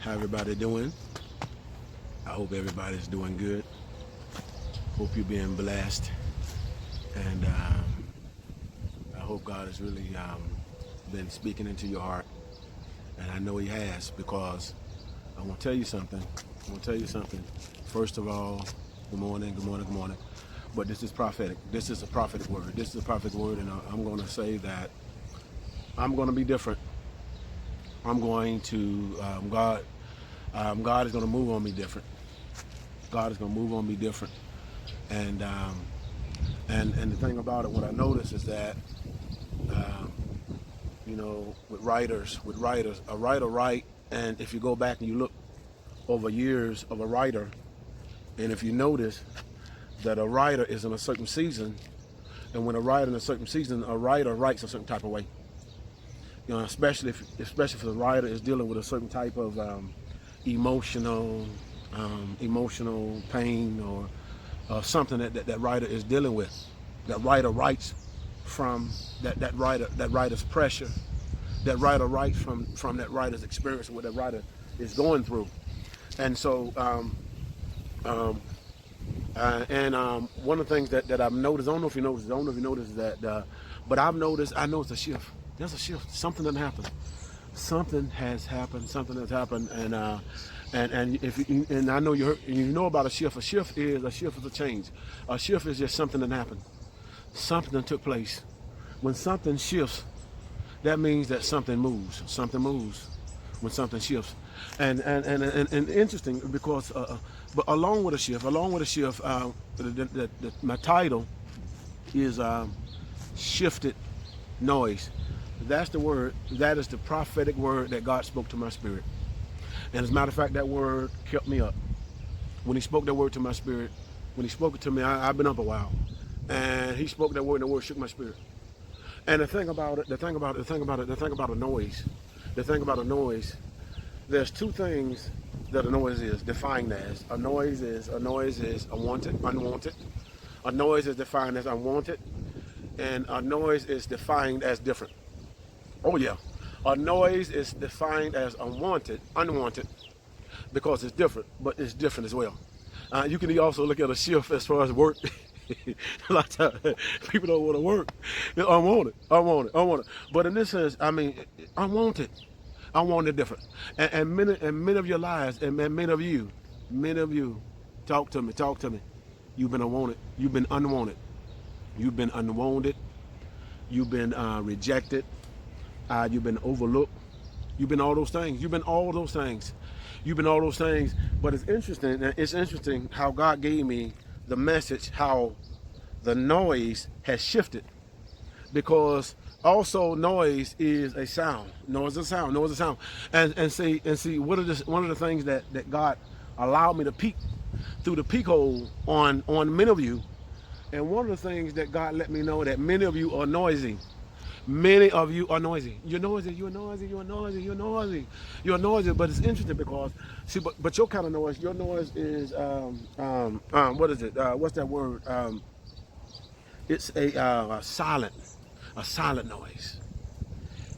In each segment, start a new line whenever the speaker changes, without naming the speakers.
How everybody doing? I hope everybody's doing good. Hope you're being blessed. And I hope God has really been speaking into your heart. And I know he has, because I want to tell you something. First of all, good morning. But this is prophetic. This is a prophetic word. This is a prophetic word, and I'm going to say that I'm going to be different. I'm going to, God is going to move on me different. God is going to move on me different. And the thing about it, what I notice is that, with writers, a writer write, and if you go back and you look over years of a writer, and if you notice that a writer is in a certain season, and when a writer in a certain season, a writer writes a certain type of way. Especially if the writer is dealing with a certain type of emotional pain or something that writer is dealing with. That writer writes from that writer's pressure. That writer writes from that writer's experience, what that writer is going through. And so, one of the things that I've noticed, I don't know if you noticed that, but I noticed a shift. There's a shift. Something done happened. Something has happened, and and I know you know about a shift. A shift is a change. A shift is just something that happened. Something that took place. When something shifts, that means that something moves. Something moves when something shifts. And interesting, because but along with a shift, my title is shifted noise. That's the word. That is the prophetic word that God spoke to my spirit. And as a matter of fact, that word kept me up. When he spoke that word to my spirit, when he spoke it to me, I've been up a while. And he spoke that word, and the word shook my spirit. And the thing about a noise, there's two things that a noise is defined as. A noise is unwanted. A noise is defined as unwanted, and a noise is defined as different. Oh yeah, a noise is defined as unwanted, because it's different, but it's different as well. You can also look at a shift as far as work. A lot of times, people don't want to work. I want it. But in this sense, unwanted different. And many of your lives, and many of you, talk to me. You've been unwanted. You've been unwanted. You've been unwanted. You've been rejected. You've been overlooked. You've been all those things. But it's interesting how God gave me the message, how the noise has shifted. Because also noise is a sound. And see one of the things that God allowed me to peek through the peek hole on many of you. And one of the things that God let me know, that many of you are noisy. Many of you are noisy. You're noisy. But it's interesting because, see, but your kind of noise, your noise is, what is it? What's that word? It's a silent noise.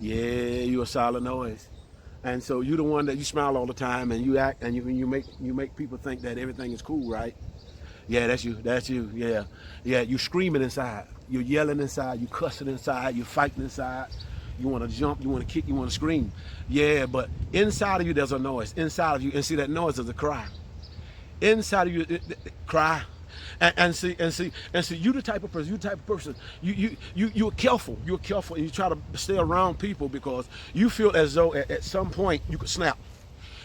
Yeah, you're a silent noise. And so you're the one that you smile all the time, and you act, and you make people think that everything is cool, right? Yeah, that's you. Yeah, you screaming inside. You're yelling inside. You cussing inside. You're fighting inside. You want to jump. You want to kick. You want to scream. Yeah, but inside of you, there's a noise. Inside of you, and see, that noise is a cry. Inside of you, cry. And see, you the type of person. You're careful. And you try to stay around people because you feel as though at some point you could snap.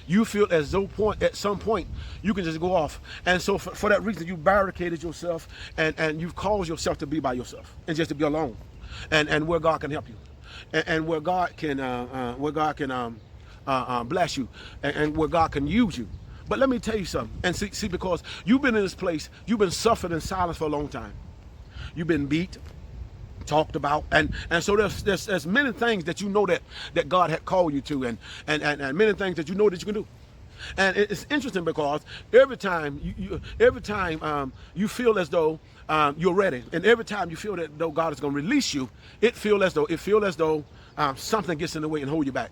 You feel as though at some point you can just go off. And so for that reason, you barricaded yourself and you've caused yourself to be by yourself and just to be alone. And where God can help you. And where God can bless you, and where God can use you. But let me tell you something. And see, because you've been in this place, you've been suffering in silence for a long time. You've been beat, talked about, and so there's many things that you know that God had called you to, and many things that you know that you can do. And it's interesting because every time you feel as though you're ready, and every time you feel that though God is going to release you, it feels as though something gets in the way and hold you back.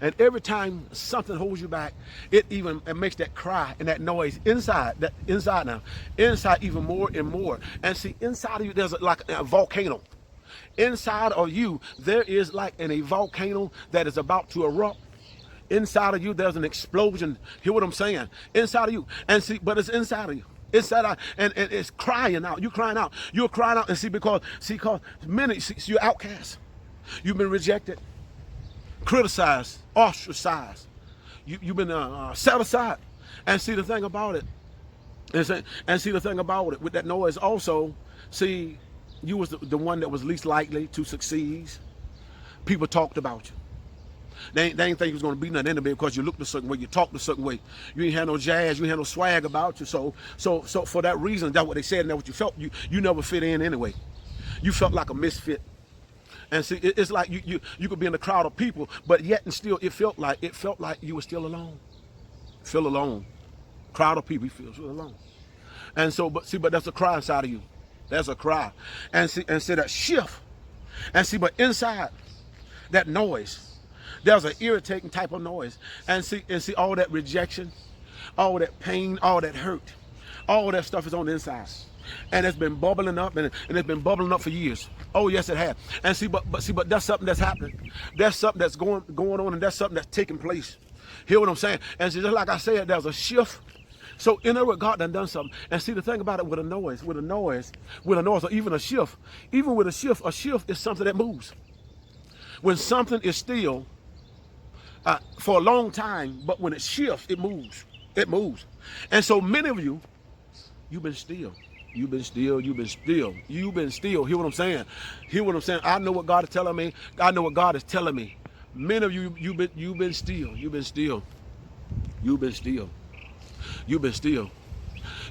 And every time something holds you back, it makes that cry and that noise inside even more and more. And see, inside of you, there's like a volcano. Inside of you, there is like a volcano that is about to erupt. Inside of you, there's an explosion. Hear what I'm saying? Inside of you. And see, but it's inside of you. Inside out, and it's crying out. You're crying out. You're crying out. And see, because many, you're outcast. You've been rejected, criticized, ostracized. You've been set aside. And see the thing about it, and see the thing about it with that noise also, see, you was the one that was least likely to succeed. People talked about you. They ain't think you was going to be nothing anyway because you looked a certain way, you talked a certain way. You ain't had no jazz, you ain't had no swag about you. So for that reason, that's what they said and that's what you felt. You never fit in anyway. You felt like a misfit. And see, it's like you could be in a crowd of people, but yet and still it felt like you were still alone. Feel alone. Crowd of people, you feel alone. And so, but that's a cry inside of you. There's a cry. And see that shift. And see, but inside that noise, there's an irritating type of noise. And see all that rejection, all that pain, all that hurt, all that stuff is on the inside. And it's been bubbling up, and it's been bubbling up for years. Oh yes, it has. And see, but that's something that's happening. That's something that's going on, and that's something that's taking place. Hear what I'm saying? And see, just like I said, there's a shift. So in other words, God done something. And see the thing about it with a noise, or even a shift, a shift is something that moves. When something is still for a long time, but when it shifts, it moves. It moves. And so many of you, you've been still. You've been still. You've been still. You've been still. Hear what I'm saying? Hear what I'm saying? I know what God is telling me. I know what God is telling me. Many of you, you've been still. You've been still. You've been still. You've been still.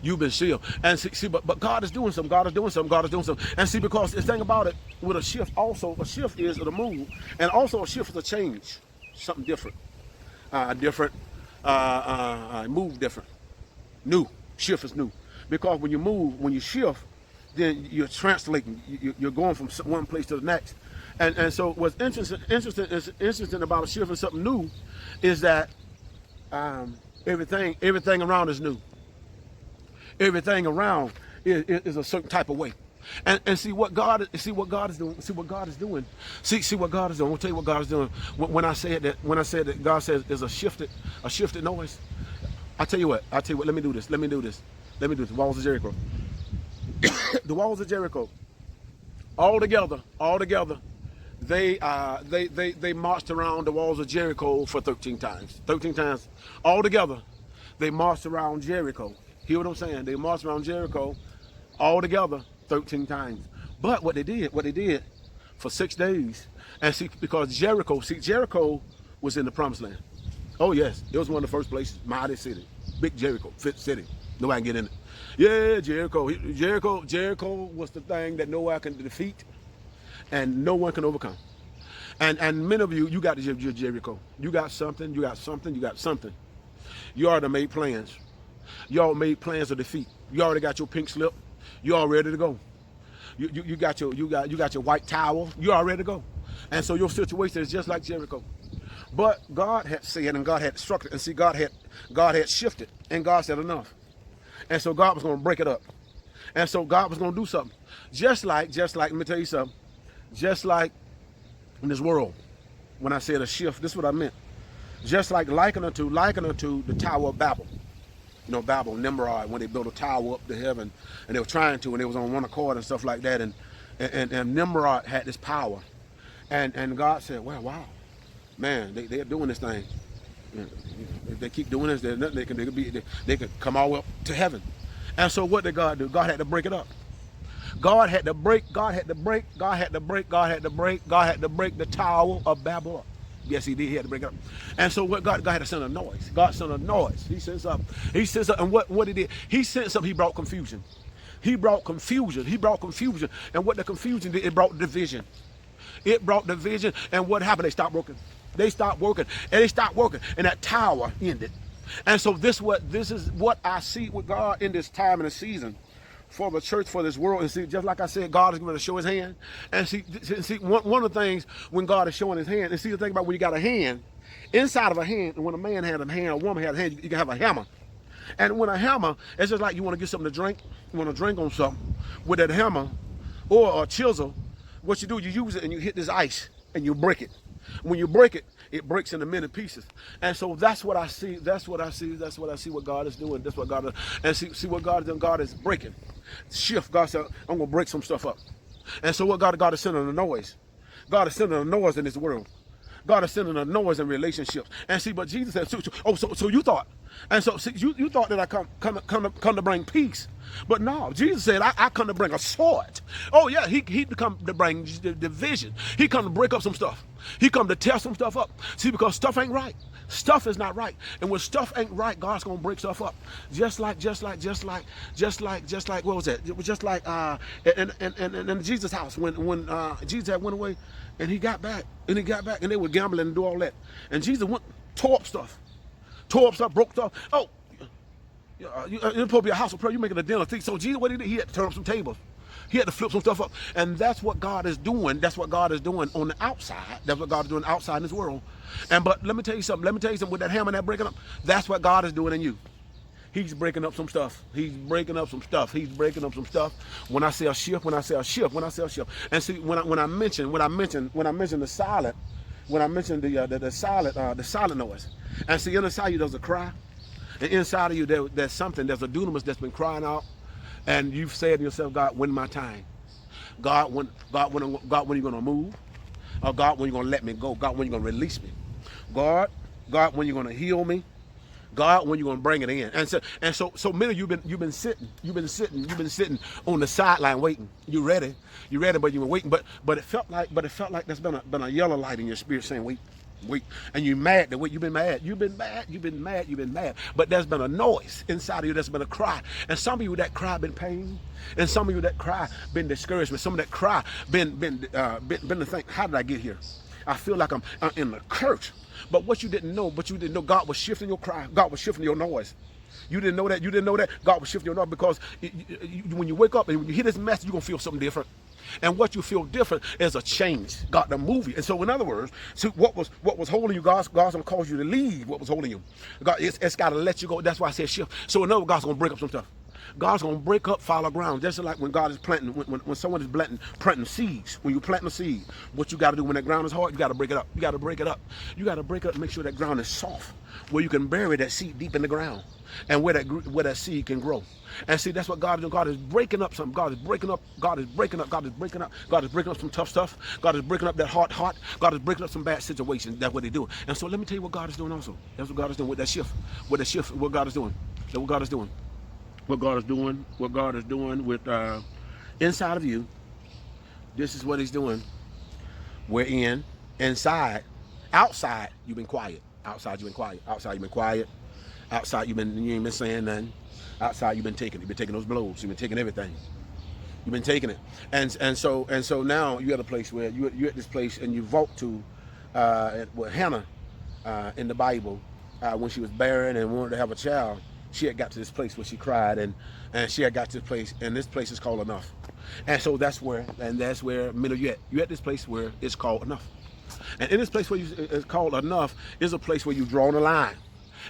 You've been still. And see, but God is doing something. God is doing something. God is doing something. And see, because the thing about it, with a shift also, a shift is a move. And also a shift is a change. Something different. Move different. New. Shift is new. Because when you move, when you shift, then you're translating. You're going from one place to the next. And so what's interesting about a shift and something new is that everything around is new. Everything around is a certain type of way. And see what God is doing. See what God is doing. See what God is doing. I'll tell you what God is doing. When I said that God says there's a shifted noise. I tell you what. Let me do this. The walls of Jericho. The walls of Jericho. All together. They marched around the walls of Jericho for 13 times. 13 times. All together. They marched around Jericho. Hear what I'm saying? They marched around Jericho all together 13 times. But what they did for 6 days, and see, because Jericho was in the promised land. Oh yes, it was one of the first places, mighty city, big Jericho, fit city. Nobody can get in it. Yeah, Jericho was the thing that nobody can defeat and no one can overcome. And many of you got your Jericho. You got something. You already made plans. Y'all made plans of defeat. You already got your pink slip. You all ready to go. You got your white towel. You all ready to go. And so your situation is just like Jericho. But God had said and God had structured, and see, God had shifted, and God said enough. And so God was going to break it up. And so God was going to do something. Just like, let me tell you something. Just like in this world, when I said a shift, this is what I meant. Just like liken unto the Tower of Babel. You know, Babel, Nimrod, when they built a tower up to heaven, and they were trying to, and they was on one accord and stuff like that, and Nimrod had this power, and God said, well, wow, man, they're doing this thing. If they keep doing this, they can come all the way up to heaven. And so what did God do? God had to break it up. God had to break the Tower of Babel up. Yes, he did. He had to break it up. And so what God had to send a noise. God sent a noise. He sent something. And what he did, he sent something. He brought confusion. And what the confusion did, it brought division. And what happened? They stopped working. And that tower ended. And so this is what I see with God in this time and the season. for the church, for this world. And see, just like I said, God is going to show his hand. And see, one of the things when God is showing his hand, and see the thing about when you got a hand, inside of a hand, and when a man had a hand, a woman had a hand, you can have a hammer. And when a hammer, it's just like you want to get something to drink, you want to drink on something with that hammer or a chisel. What you do, you use it and you hit this ice and you break it. When you break it, it breaks into many pieces. And so that's what I see. That's what I see. That's what I see what God is doing. That's what God is. And see what God is doing. God is breaking. Shift. God said, I'm going to break some stuff up. And so what God is sending a noise. God is sending a noise in this world. God is sending a noise in relationships. And see, but Jesus said, so you thought. And so see, you thought that I come to bring peace. But no, Jesus said, I come to bring a sword. Oh yeah, he come to bring division. He come to break up some stuff. He come to tear some stuff up. See, because stuff ain't right. Stuff is not right. And when stuff ain't right, God's gonna break stuff up. Just like what was that? It was just like in Jesus' house when Jesus had went away and he got back and they were gambling and do all that. And Jesus tore up stuff, broke stuff. Oh, you're supposed to be a house of prayer. You're making a dinner thing. So Jesus, what he did? He had to turn up some tables. He had to flip some stuff up. And that's what God is doing. That's what God is doing on the outside. That's what God is doing outside in this world. But let me tell you something. With that hammer and that breaking up, that's what God is doing in you. He's breaking up some stuff. He's breaking up some stuff. When I say a shift. And see, when I mention the silent, the silent noise. And see, inside you there's a cry. And inside of you there's a dunamis that's been crying out. And you've said to yourself, God, when my time? God, when are you going to move? Or God, when are you going to let me go? God, when are you going to release me? God, when are you going to heal me? God, when are you going to bring it in? And so many of you've been sitting on the sideline waiting. You ready, but you've been waiting. But it felt like there's been a yellow light in your spirit saying, wait. And you're mad that you've been mad. But there's been a noise inside of you. There's been a cry. And some of you, that cry been pain. And some of you, that cry been discouragement. Some of that cry been to think, how did I get here? I feel like I'm in the curse. But what you didn't know, God was shifting your cry. God was shifting your noise. You didn't know that. God was shifting your noise because when you wake up and when you hear this message, you're going to feel something different. And what you feel different is a change. God to move you. And so in other words, see what was holding you, God's gonna cause you to leave what was holding you. God, it's gotta let you go. That's why I said shift. So in other words, God's gonna break up some stuff. God's gonna break up fallow ground. Just like when God is planting, when someone is planting seeds, when you plant a seed, what you gotta do when that ground is hard, you gotta break it up. You gotta break it up and make sure that ground is soft, where you can bury that seed deep in the ground. And where that seed can grow. And see, that's what God is doing. God is breaking up something. God is breaking up some tough stuff. God is breaking up that hard heart. God is breaking up some bad situations. That's what He's doing. And so let me tell you what God is doing also. That's what God is doing with that shift. What God is doing. That's what God is doing. What God is doing with inside of you. This is what He's doing. We're inside. Outside, you've been quiet. Outside, you've been quiet. Outside, you ain't been saying nothing. Outside, you've been taking those blows. You've been taking everything. You've been taking it. And so now you're at a place where you're at this place and you vote to Hannah in the Bible when she was barren and wanted to have a child. She had got to this place where she cried and she had got to this place, and this place is called enough. And so that's where many of you at. You're at this place where it's called enough. And in this place where it's called enough is a place where you've drawn a line.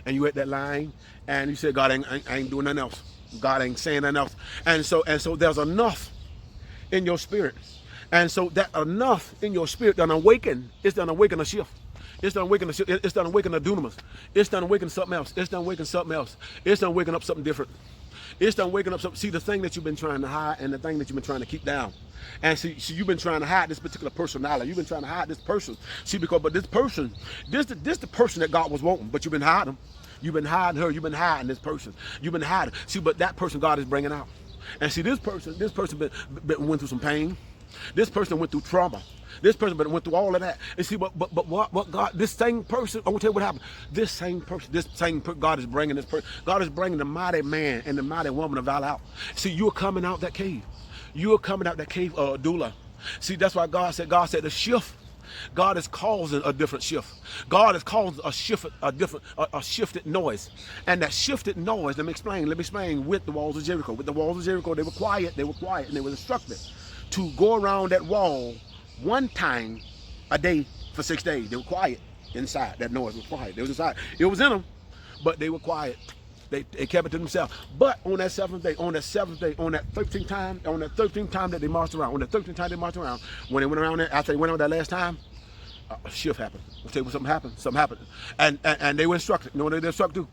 And you at that line, and you say, God, I ain't doing nothing else. God ain't saying nothing else. And so there's enough in your spirit. And so that enough in your spirit done awaken. It's done awaken a shift. It's done awaken a shift. It's done awaken a dunamis. It's done awaken something else. It's done awaken something else. It's done waking up something different. It's done waking up something. See, the thing that you've been trying to hide and the thing that you've been trying to keep down. And see, you've been trying to hide this particular personality. You've been trying to hide this person. See, but this person, this the person that God was wanting, but you've been hiding. You've been hiding her. You've been hiding this person. You've been hiding. See, but that person God is bringing out. And see, this person went through some pain. This person went through trauma. This person went through all of that. And see, but what God, this same person, I want to tell you what happened. This same person, God is bringing this person. God is bringing the mighty man and the mighty woman of valor out. See, you're coming out that cave. You're coming out that cave, Duluth. See, that's why God said the shift God is causing a different shift. God is causing a shift, a shifted noise. And that shifted noise, let me explain with the walls of Jericho. With the walls of Jericho, they were quiet, and they were instructed to go around that wall one time a day for 6 days. They were quiet inside. That noise was quiet. They was inside. It was in them, but they were quiet. They kept it to themselves. But on that 13th time that they marched around, when they went around there, after they went on that last time, a shift happened. I'll tell you what, something happened. And they were instructed, you know what they were instructed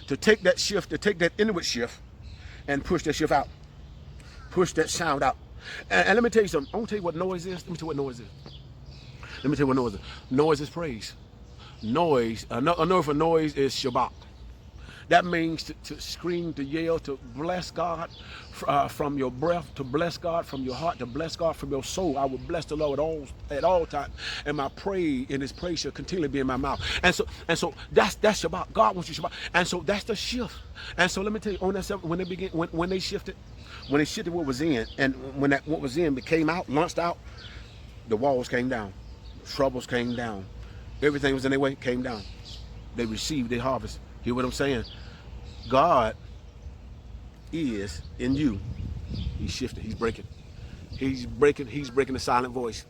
to take that shift, to take that inward shift and push that shift out. Push that sound out. And let me tell you something. I want to tell you what noise is. Let me tell you what noise is. Noise is praise. Noise, another for noise is Shabbat. That means to scream, to yell, to bless God from your breath, to bless God from your heart, to bless God from your soul. I will bless the Lord at all times, and my praise and His praise shall continually be in my mouth. And so that's Shabbat. God wants you Shabbat, and so that's the shift. And so let me tell you, on that when they shifted what was in, and when that what was in came out, launched out, the walls came down, troubles came down, everything was in their way, came down. They received their harvest. Hear what I'm saying? God is in you. He's shifting. He's breaking. He's breaking the silent voice.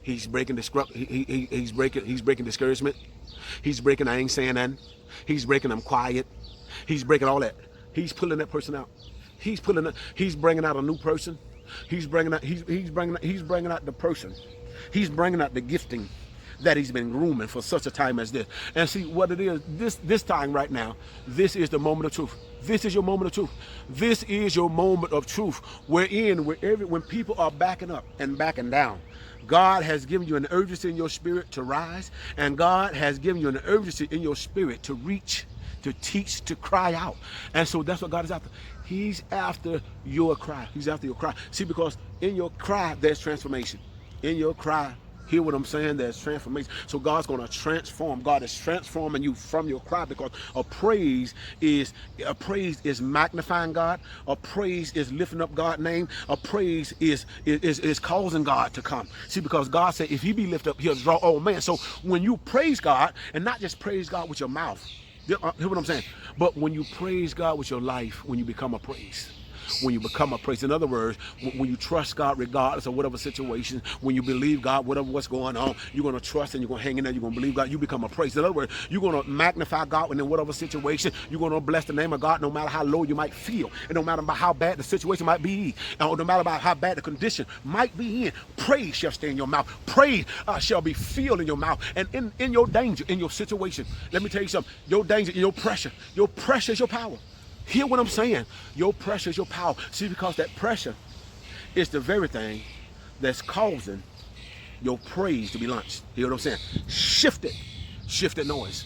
He's breaking he's breaking discouragement. He's breaking I ain't saying nothing. He's breaking I'm quiet. He's breaking all that. He's pulling that person out. He's bringing out a new person. He's bringing out the person. He's bringing out the gifting that He's been grooming for such a time as this. And see what it is, this time right now, this is the moment of truth. This is your moment of truth. This is your moment of truth, when people are backing up and backing down, God has given you an urgency in your spirit to rise, and God has given you an urgency in your spirit to reach, to teach, to cry out. And so that's what God is after. He's after your cry. He's after your cry. See, because in your cry, there's transformation. In your cry, hear what I'm saying? There's transformation. So God's going to transform. God is transforming you from your cry, because a praise is magnifying God. A praise is lifting up God's name. A praise is causing God to come. See, because God said if He be lifted up, He'll draw all men. So when you praise God, and not just praise God with your mouth, hear what I'm saying? But when you praise God with your life, when you become a praise. When you become a praise. In other words, when you trust God regardless of whatever situation, when you believe God, what's going on, you're going to trust and you're going to hang in there, you're going to believe God, you become a praise. In other words, you're going to magnify God in whatever situation, you're going to bless the name of God no matter how low you might feel, and no matter about how bad the situation might be, or no matter about how bad the condition might be in, praise shall stay in your mouth. Praise shall be filled in your mouth. And in your danger, in your situation, let me tell you something, your danger, your pressure is your power. Hear what I'm saying? Your pressure is your power. See, because that pressure is the very thing that's causing your praise to be launched. Hear what I'm saying? Shifted noise.